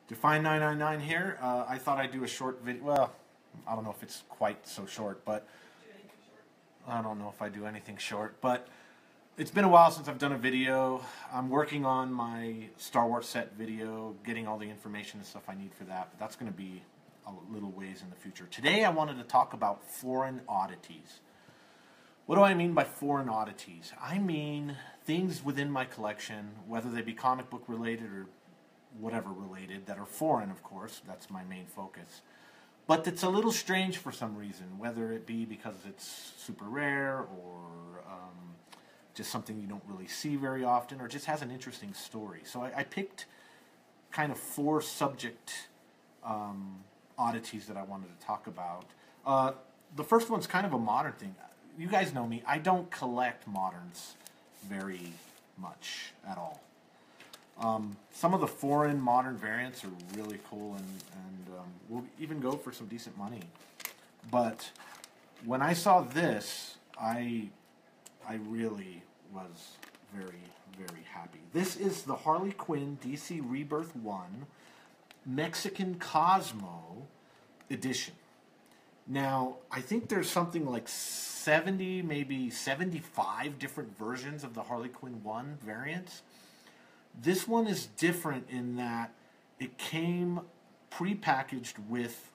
Define 999 here. I thought I'd do a short video. Well, I don't know if it's quite so short, but I don't know if I do anything short. But it's been a while since I've done a video. I'm working on my Star Wars set video, getting all the information and stuff I need for that. But that's going to be a little ways in the future. Today I wanted to talk about foreign oddities. What do I mean by foreign oddities? I mean things within my collection, whether they be comic book related or whatever related, that are foreign, of course. That's my main focus. But that's a little strange for some reason, whether it be because it's super rare or just something you don't really see very often, or just has an interesting story. So I picked kind of four subject oddities that I wanted to talk about. The first one's kind of a modern thing. You guys know me. I don't collect moderns very much at all. Some of the foreign modern variants are really cool and will even go for some decent money. But when I saw this, I really was very, very happy. This is the Harley Quinn DC Rebirth 1 Mexican Cosmo edition. Now, I think there's something like 70, maybe 75 different versions of the Harley Quinn 1 variants. This one is different in that it came pre-packaged with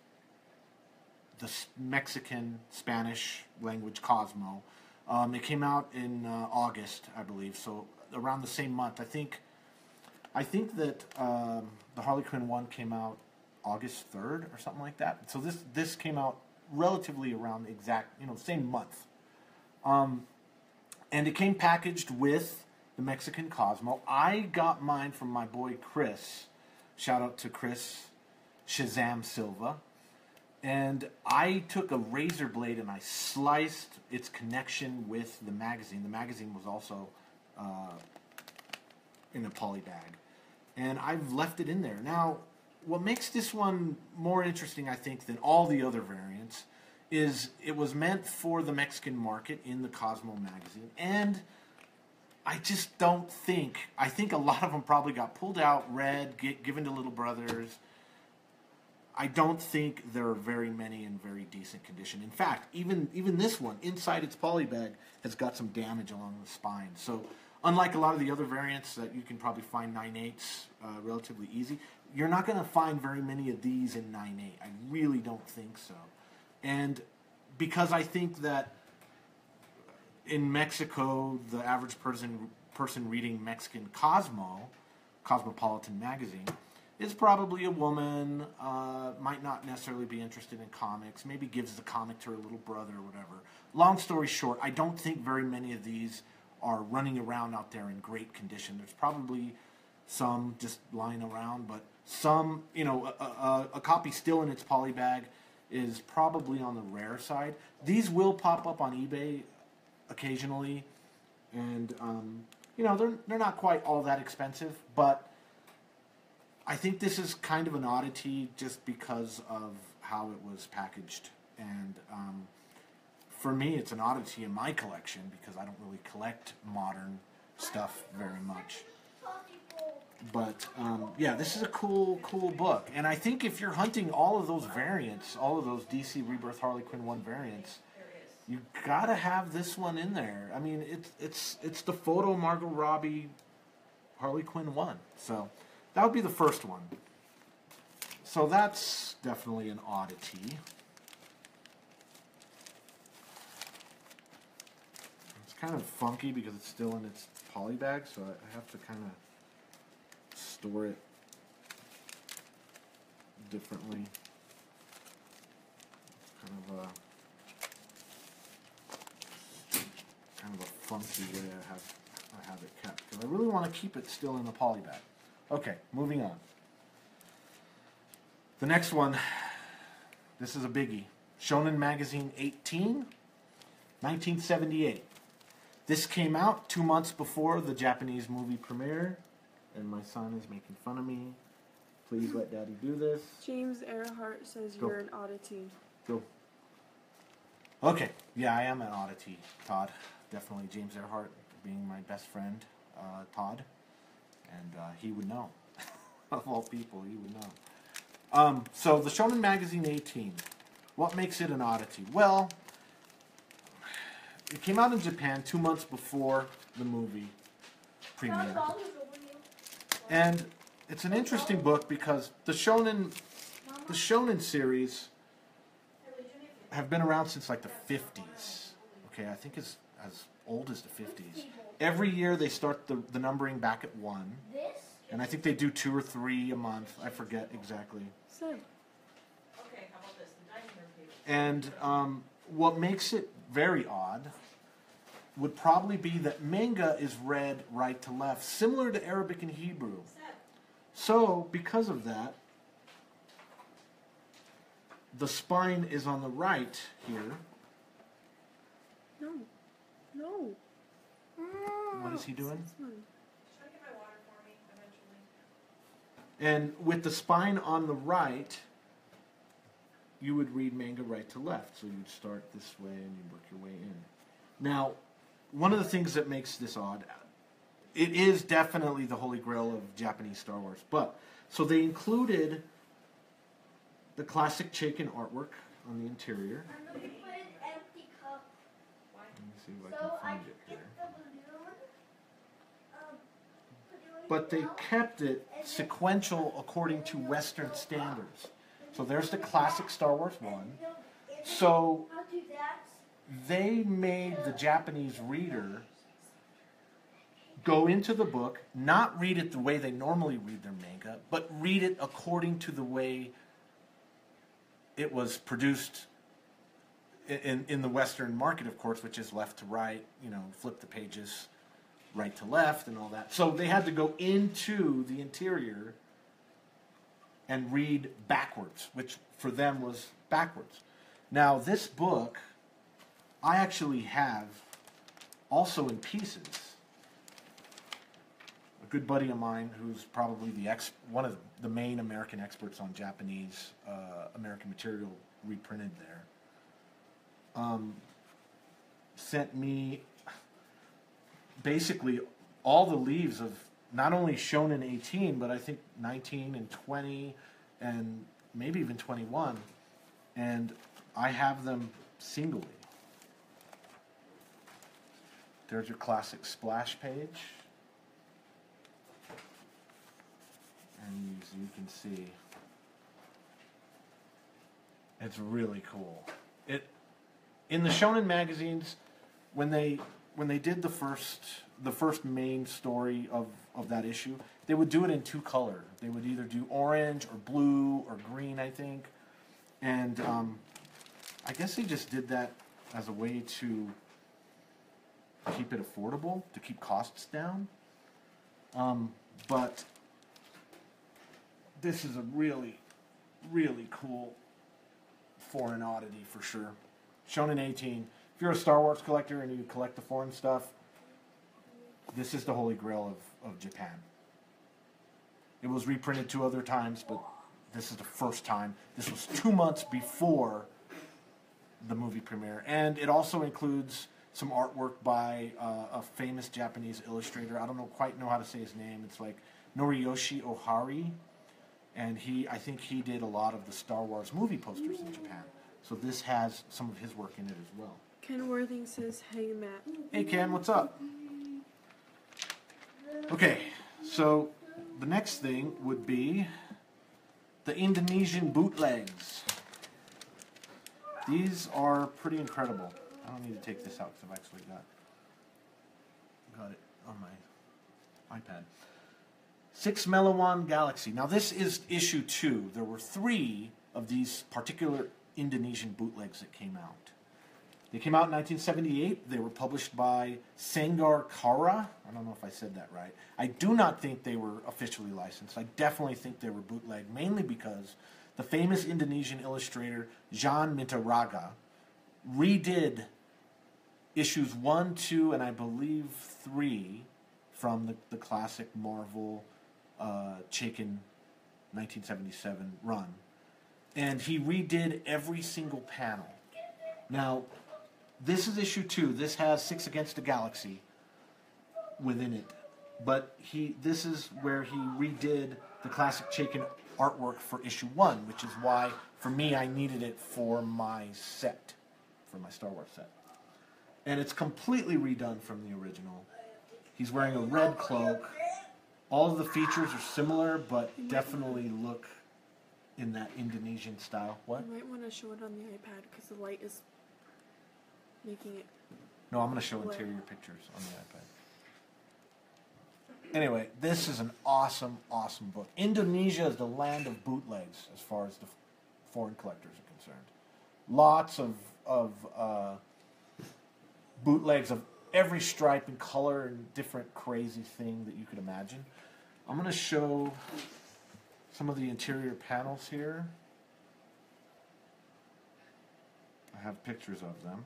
the Mexican Spanish language Cosmo. It came out in August, I believe, so around the same month. I think that the Harley Quinn 1 came out August 3rd or something like that. So this came out relatively around the exact, same month. And it came packaged with the Mexican Cosmo. I got mine from my boy Chris. Shout out to Chris Shazam Silva. And I took a razor blade and I sliced its connection with the magazine. The magazine was also in a poly bag. And I've left it in there. Now, what makes this one more interesting, I think, than all the other variants is it was meant for the Mexican market in the Cosmo magazine. And I just don't think, I think a lot of them probably got pulled out, read, given to little brothers. I don't think there are very many in very decent condition. In fact, even this one, inside its poly bag, has got some damage along the spine. So unlike a lot of the other variants that you can probably find 9/8 relatively easy, you're not going to find very many of these in 9/8. I really don't think so. And because I think that in Mexico, the average person reading Mexican Cosmopolitan magazine, is probably a woman, might not necessarily be interested in comics, maybe gives the comic to her little brother or whatever. Long story short, I don't think very many of these are running around out there in great condition. There's probably some just lying around, but some, a copy still in its poly bag is probably on the rare side. These will pop up on eBay occasionally, and they're not quite all that expensive, but I think this is kind of an oddity just because of how it was packaged. And for me, it's an oddity in my collection because I don't really collect modern stuff very much. But yeah, this is a cool book. And I think if you're hunting all of those variants, all of those DC Rebirth Harley Quinn 1 variants, you gotta have this one in there. I mean, it's the photo Margot Robbie Harley Quinn 1. So that would be the first one. So that's definitely an oddity. It's kind of funky because it's still in its poly bag, so I have to kind of store it differently. It's kind of a funky way I have it kept, because I really want to keep it still in the poly bag. Okay, moving on. The next one, this is a biggie. Shonen Magazine 18, 1978. This came out 2 months before the Japanese movie premiere, and my son is making fun of me. Please let Daddy do this. James Earhart says Go. You're an oddity. Go. Okay, yeah, I am an oddity, Todd. Definitely James Earhart being my best friend, Todd. And he would know. of all people, you would know. So the Shonen Magazine 18. What makes it an oddity? Well, it came out in Japan 2 months before the movie premiered. And it's an interesting book because the shonen series have been around since like the 50s. Okay, I think it's as old as the 50s. Every year they start the numbering back at 1. And I think they do 2 or 3 a month. I forget exactly. And what makes it very odd would probably be that manga is read right to left, similar to Arabic and Hebrew. So, because of that, the spine is on the right here. No. No. What is he doing? This one. And with the spine on the right, you would read manga right to left. So you'd start this way and you'd work your way in. Now, one of the things that makes this odd, it is definitely the holy grail of Japanese Star Wars. But, so they included the classic Chaikin artwork on the interior. Let me see if I can find it here. But they kept it sequential according to Western standards. So there's the classic Star Wars 1. So they made the Japanese reader go into the book, not read it the way they normally read their manga, but read it according to the way it was produced in the Western market, of course, which is left to right, you know, flip the pages right to left and all that. So they had to go into the interior and read backwards, which for them was backwards. Now, this book I actually have also in pieces. A good buddy of mine, who's probably one of the main American experts on Japanese American material reprinted there, sent me basically all the leaves of not only Shonen 18, but I think 19 and 20 and maybe even 21. And I have them singly. There's your classic splash page. And as you can see, it's really cool. In the Shonen magazines, when they did the first main story of that issue, they would do it in 2 color. They would either do orange or blue or green, I think. And I guess they just did that as a way to keep it affordable, to keep costs down. But this is a really, really cool foreign oddity for sure. Shonen 18. If you're a Star Wars collector and you collect the foreign stuff, this is the holy grail of Japan. It was reprinted 2 other times, but this is the first time. This was 2 months before the movie premiere. And it also includes some artwork by a famous Japanese illustrator. I don't quite know how to say his name. It's like Noriyoshi Ohari. And I think he did a lot of the Star Wars movie posters in Japan. So this has some of his work in it as well. Ken Worthing says, "Hey Matt." Hey Ken, what's up? Okay, so the next thing would be the Indonesian bootlegs. These are pretty incredible. I don't need to take this out because I've actually got it on my iPad. 6 Melawan Galaxy. Now this is issue 2. There were 3 of these particular Indonesian bootlegs that came out. They came out in 1978. They were published by Sanggar Kara. I don't know if I said that right. I do not think they were officially licensed. I definitely think they were bootleg, mainly because the famous Indonesian illustrator Jan Mintaraga redid issues 1, 2, and I believe 3 from the classic Marvel Chaikin 1977 run. And he redid every single panel. Now, this is issue 2. This has 6 Against the Galaxy within it. But this is where he redid the classic Chaykin artwork for issue 1, which is why, for me, I needed it for my set, for my Star Wars set. And it's completely redone from the original. He's wearing a red cloak. All of the features are similar, but definitely look in that Indonesian style. What? You might want to show it on the iPad because the light is making it. No, I'm going to show interior pictures on the iPad. Anyway, this is an awesome, awesome book. Indonesia is the land of bootlegs as far as the foreign collectors are concerned. Lots of bootlegs of every stripe and color and different crazy thing that you could imagine. I'm going to show some of the interior panels here. I have pictures of them.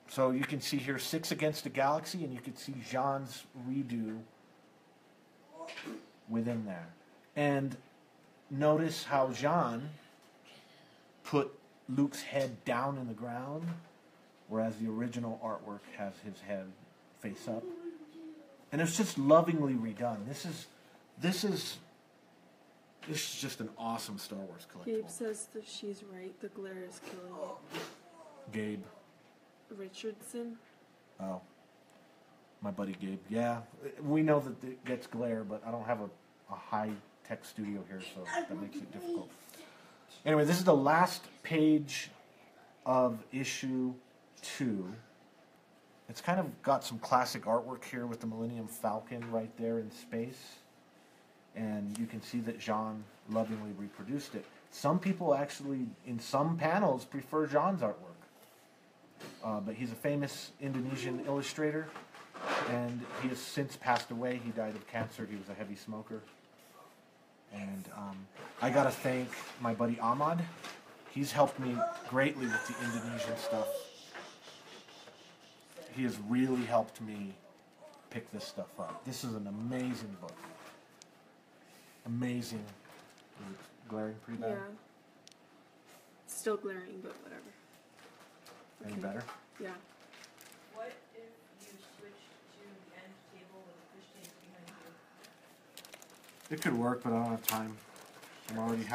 So you can see here 6 Against the Galaxy, and you can see Jean's redo within there. And notice how Jean put Luke's head down in the ground, whereas the original artwork has his head face up. And it's just lovingly redone. This is just an awesome Star Wars collectible. Gabe says that she's right. The glare is killing it. Gabe. Richardson. Oh, my buddy Gabe. Yeah, we know that it gets glare, but I don't have a high-tech studio here, so that makes it difficult. Anyway, this is the last page of issue 2. It's kind of got some classic artwork here with the Millennium Falcon right there in space. And you can see that Jean lovingly reproduced it. Some people actually, in some panels, prefer Jean's artwork. But he's a famous Indonesian illustrator, and he has since passed away. He died of cancer. He was a heavy smoker. And I got to thank my buddy Ahmad. He's helped me greatly with the Indonesian stuff. He has really helped me pick this stuff up. This is an amazing book. Amazing. Is it glaring pretty bad? Yeah. It's still glaring, but whatever. Any better? Yeah. What if you switched to the end table with the fish tank behind you? It could work, but I don't have time. I'm already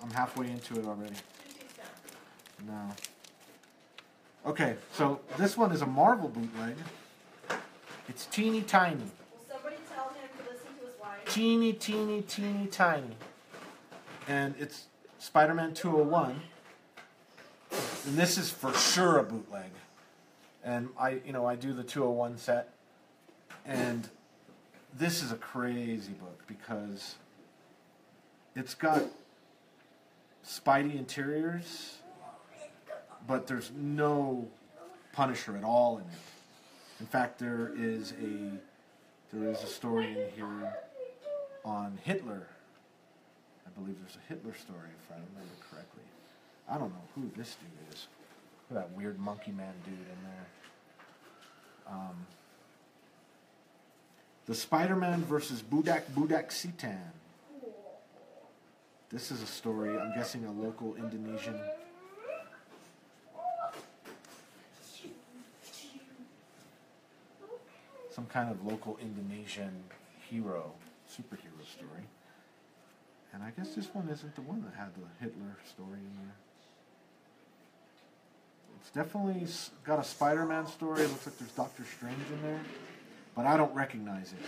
I'm halfway into it already. 2 seats down. No. Okay, so this one is a Marvel bootleg. It's teeny tiny. Will somebody tell him to listen to his wife? Teeny, teeny, teeny tiny. And it's Spider-Man 201. And this is for sure a bootleg. And I do the 201 set. And this is a crazy book because it's got Spidey interiors, but there's no Punisher at all in it. In fact, there is a story in here on Hitler. I believe there's a Hitler story, if I remember correctly. I don't know who this dude is. Look at that weird monkey man dude in there. The Spider-Man versus Budak Sitan. This is a story, I'm guessing a local Indonesian. Some kind of local Indonesian superhero story. And I guess this one isn't the one that had the Hitler story in there. It's definitely got a Spider-Man story. It looks like there's Doctor Strange in there. But I don't recognize it.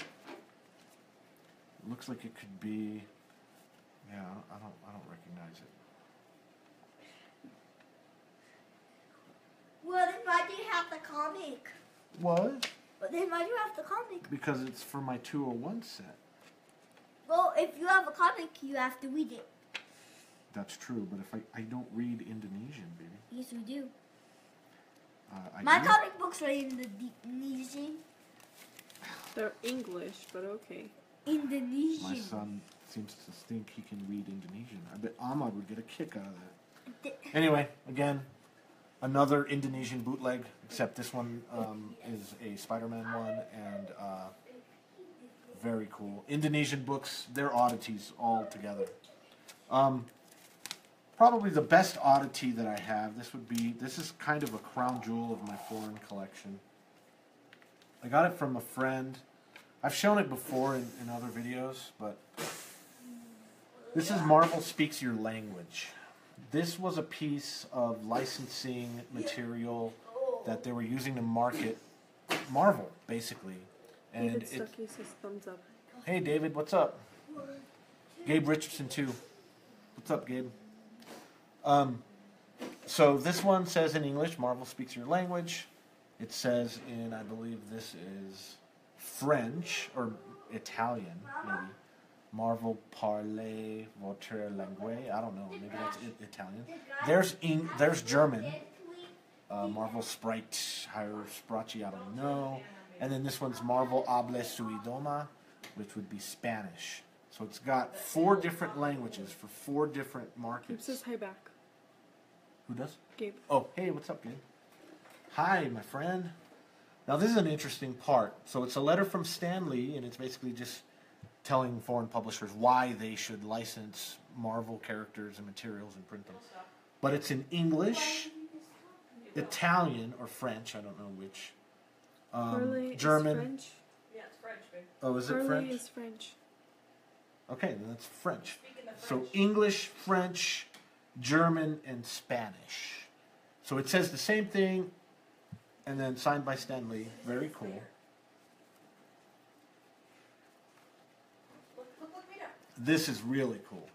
It looks like it could be... Yeah, I don't recognize it. Well, then why do you have the comic? What? But then why do you have the comic? Because it's for my 201 set. Well, if you have a comic, you have to read it. That's true, but if I don't read Indonesian, baby. Yes, we do. I My do. comic books are in the Indonesian. They're English, but okay. Indonesian. My son seems to think he can read Indonesian. I bet Ahmad would get a kick out of that. Anyway, again, another Indonesian bootleg, except this one is a Spider-Man one, and very cool. Indonesian books, they're oddities all together. probably the best oddity that I have. This is kind of a crown jewel of my foreign collection. I got it from a friend. I've shown it before in other videos, but this is Marvel Speaks Your Language. This was a piece of licensing material that they were using to market Marvel, basically. And David Stuckey says thumbs up. Hey David, what's up? Gabe Richardson too. What's up, Gabe? So this one says in English, Marvel Speaks Your Language. It says in, I believe this is French or Italian, maybe. Marvel Parle Votre Langue. I don't know. Maybe that's Italian. There's German. Marvel Sprite Higher Sprachi. I don't know. And then this one's Marvel Hable Su Idioma, which would be Spanish. So it's got 4 different languages for 4 different Gabe markets. says hi back. Who does? Gabe. Oh, hey, what's up, Gabe? Hi, my friend. Now this is an interesting part. So it's a letter from Stan Lee, and it's basically just telling foreign publishers why they should license Marvel characters and materials and print them. But it's in English, Italian, or French, I don't know which. Parley German. is French. Yeah, it's French, babe. Oh, is it Parley French? is French. Okay, then that's French. Speaking of So French, English, French, German, and Spanish. So it says the same thing, and then signed by Stan Lee. Very cool. look me up. This is really cool.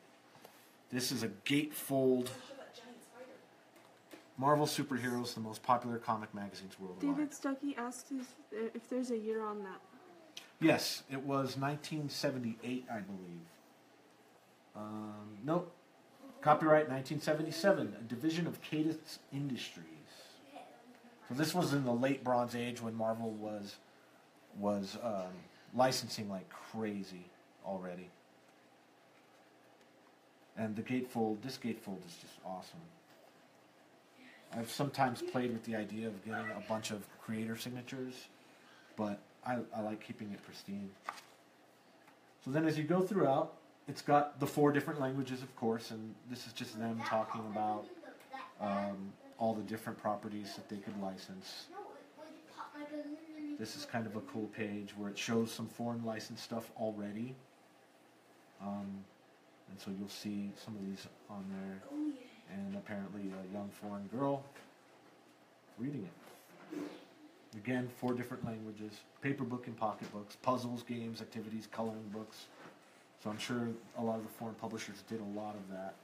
This is a gatefold. Show that giant spider. Marvel Superheroes, the most popular comic magazines worldwide. David Stuckey asked if there's a year on that. Yes, it was 1978, I believe. Nope. Copyright 1977, a division of Cadence Industries. So this was in the late Bronze Age when Marvel was licensing like crazy already. And the gatefold, this gatefold is just awesome. I've sometimes played with the idea of getting a bunch of creator signatures, but I like keeping it pristine. So then as you go throughout, it's got the 4 different languages, of course, and this is just them talking about all the different properties that they could license. This is kind of a cool page where it shows some foreign license stuff already. And so you'll see some of these on there. And apparently a young foreign girl reading it. Again, 4 different languages. Paper book and pocket books, puzzles, games, activities, coloring books. So I'm sure a lot of the foreign publishers did a lot of that.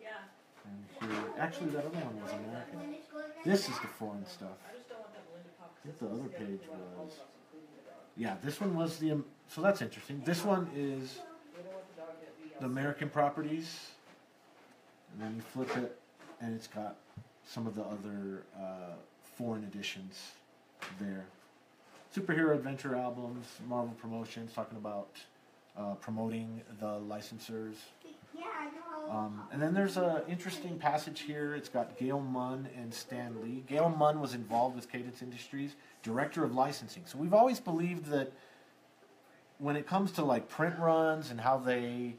Yeah. And here, actually that other one was American. This is the foreign stuff. I just don't want that Belinda pop. I think the other page was... Yeah, this one was the... So that's interesting. This one is the American properties. And then you flip it, and it's got some of the other foreign editions there. Superhero adventure albums, Marvel promotions, talking about promoting the licensors. And then there's an interesting passage here. It's got Gail Munn and Stan Lee. Gail Munn was involved with Cadence Industries, director of licensing. So we've always believed that when it comes to like print runs and how they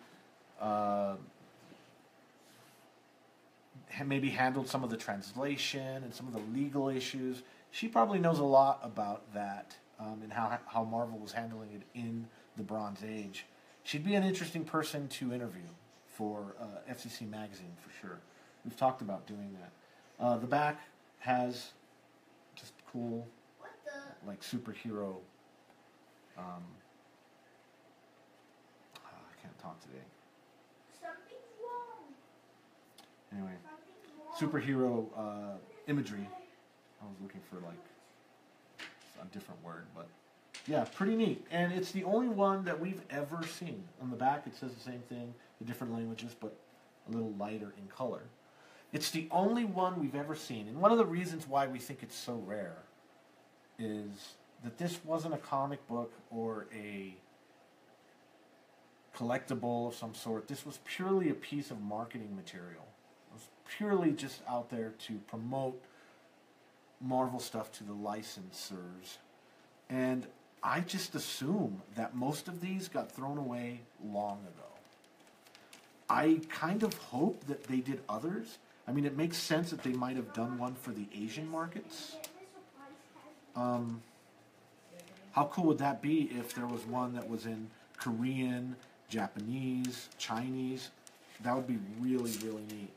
maybe handled some of the translation and some of the legal issues, she probably knows a lot about that and how Marvel was handling it in the Bronze Age. She'd be an interesting person to interview for FCC Magazine for sure. We've talked about doing that. The back has just cool, like superhero. I can't talk today. Anyway, superhero imagery. I was looking for like a different word, but yeah, pretty neat. And it's the only one that we've ever seen. On the back it says the same thing, the different languages, but a little lighter in color. It's the only one we've ever seen. And one of the reasons why we think it's so rare is that this wasn't a comic book or a collectible of some sort. This was purely a piece of marketing material. It was purely just out there to promote Marvel stuff to the licensors. And I just assume that most of these got thrown away long ago. I kind of hope that they did others. I mean, it makes sense that they might have done one for the Asian markets. How cool would that be if there was one that was in Korean, Japanese, Chinese? That would be really, really neat.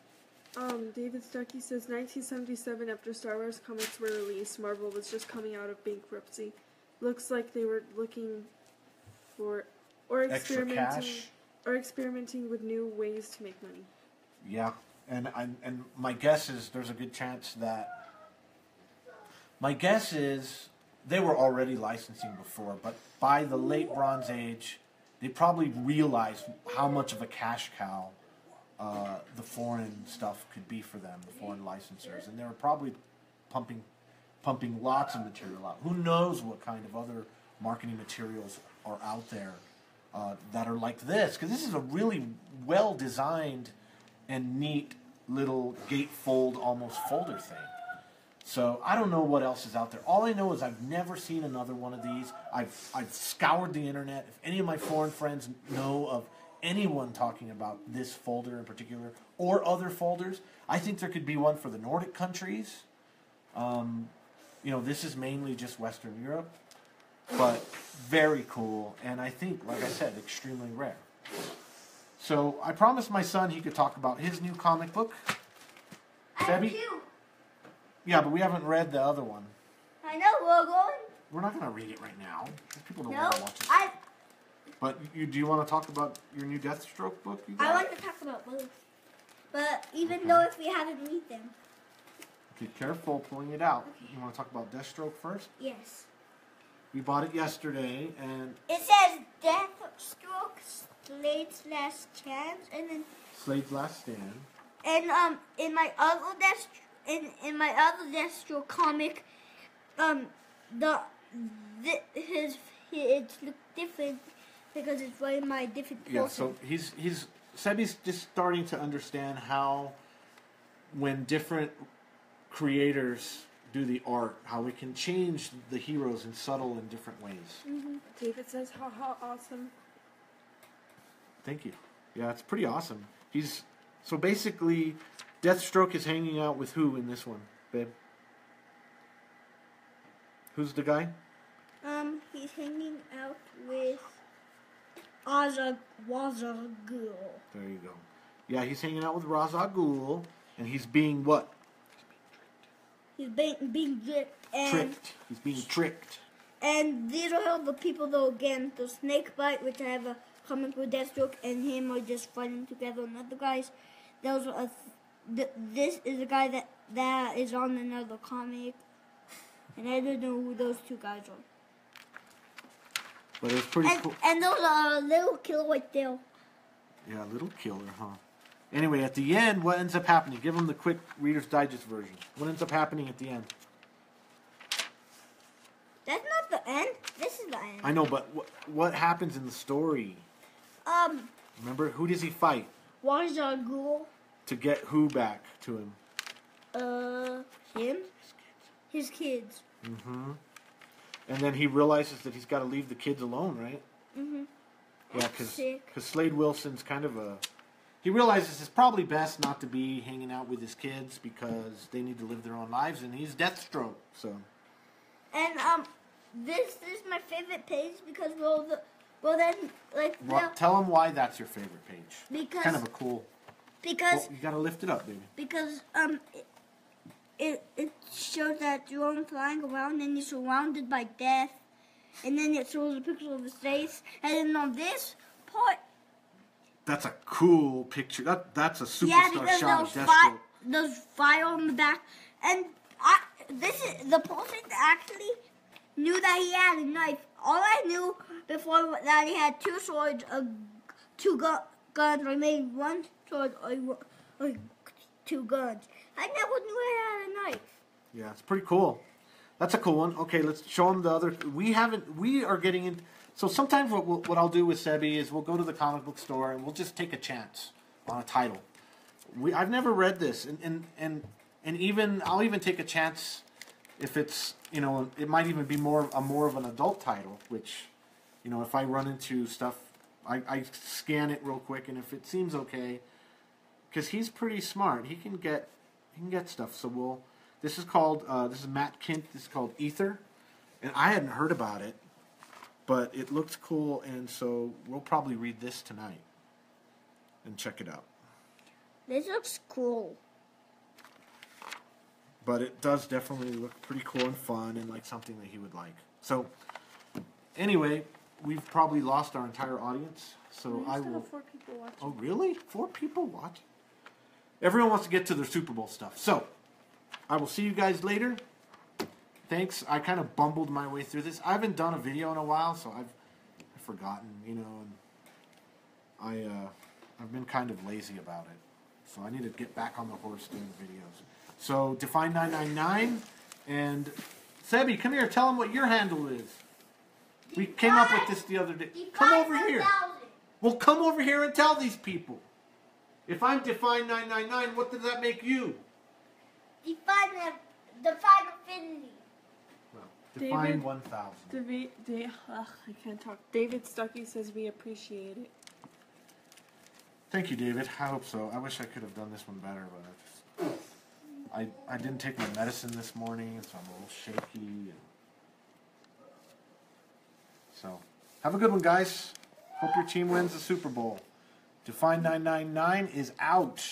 David Stuckey says 1977, after Star Wars comics were released, Marvel was just coming out of bankruptcy. Looks like they were looking for or Extra cash. experimenting with new ways to make money. Yeah, and my guess is there's a good chance that. My guess is they were already licensing before, but by the late Bronze Age, they probably realized how much of a cash cow the foreign stuff could be for them, the foreign licensors, and they were probably pumping lots of material out. Who knows what kind of other marketing materials are out there that are like this? Because this is a really well designed and neat little gatefold, almost folder thing. So I don't know what else is out there. All I know is I've never seen another one of these. I've scoured the internet. If any of my foreign friends know of anyone talking about this folder in particular or other folders, I think there could be one for the Nordic countries. This is mainly just Western Europe, but very cool, and I think, like I said, extremely rare. So I promised my son he could talk about his new comic book. I have Debbie? 2. Yeah, but we haven't read the other one. I know, we're going. We're not going to read it right now. People don't No, want to watch it. But do you want to talk about your new Deathstroke book? I want to talk about both. But even though if we haven't read them. Okay, careful pulling it out. Okay. You want to talk about Deathstroke first? Yes. We bought it yesterday, and it says Deathstroke, Slade's Last Chance, and then Slade's Last Stand. And in my other Deathstroke comic, it's looked different because it's wearing my different clothes. Yeah, so Sebi's just starting to understand how when different creators do the art, how we can change the heroes in subtle and different ways. Mm-hmm. David says, "Ha awesome." Thank you. Yeah, it's pretty awesome. So basically, Deathstroke is hanging out with who in this one, babe? Who's the guy? He's hanging out with Ra's al Ghul. There you go. Yeah, he's hanging out with Ra's al Ghul, and he's being what? He's being tricked. He's being tricked. And these are all the people, though, again, the Snakebite, which I have a comic with Deathstroke, and him are just fighting together, and other guys. This is a guy that is on another comic, and I don't know who those 2 guys are. But it's pretty cool. And those are a little killer right there. Yeah, little killer, huh? Anyway, at the end, what ends up happening? Give them the quick Reader's Digest version. What ends up happening at the end? That's not the end. This is the end. I know, but what happens in the story? Remember, who does he fight? Ra's al Ghul. To get who back to him? Him? His kids. Mm-hmm. And then he realizes that he's got to leave the kids alone, right? Mm-hmm. Yeah, because Slade Wilson's kind of a... He realizes it's probably best not to be hanging out with his kids because they need to live their own lives, and he's Deathstroke, so... And, this is my favorite page because, tell him why that's your favorite page. Because... Kind of a cool... Because... you gotta lift it up, baby. Because, it shows that you're flying around and you're surrounded by death. And then it shows a picture of his face. And then on this part... That's a cool picture. That's a superstar shot of Deathstroke. There's fire on the back. And this is the person that actually knew that he had a knife. All I knew before that he had 2 swords, 2 guns, or maybe 1 sword or 2 guns. I never knew he had a knife. Yeah, it's pretty cool. That's a cool one. Okay, let's show them the other. We are getting in. So sometimes what I'll do with Sebi is we'll go to the comic book store and we'll just take a chance on a title. I've never read this, and even I'll even take a chance if it's it might even be more of an adult title, which if I run into stuff I scan it real quick, and if it seems okay, because he's pretty smart, he can get stuff. So this is called this is Matt Kint. This is called Ether, and I hadn't heard about it, but it looks cool, and so we'll probably read this tonight and check it out. This looks cool. But it does definitely look pretty cool and fun and like something that he would like. So anyway, we've probably lost our entire audience. So I will. Have 4 people watching. Oh really? 4 people watching? Everyone wants to get to their Super Bowl stuff. So I will see you guys later. Thanks. I kind of bumbled my way through this. I haven't done a video in a while, so I've forgotten, you know, and I've been kind of lazy about it. So I need to get back on the horse doing the videos. So Define 999 and Sebi, come here. Tell them what your handle is. We came up with this the other day. Come over here. Well, come over here and tell these people. If I'm Define 999, what does that make you? Define Infinity. Well, Define David, 1000. I can't talk. David Stuckey says we appreciate it. Thank you, David. I hope so. I wish I could have done this one better, but I didn't take my medicine this morning, so I'm a little shaky. And so, have a good one, guys. Hope your team wins the Super Bowl. Define 999 is out.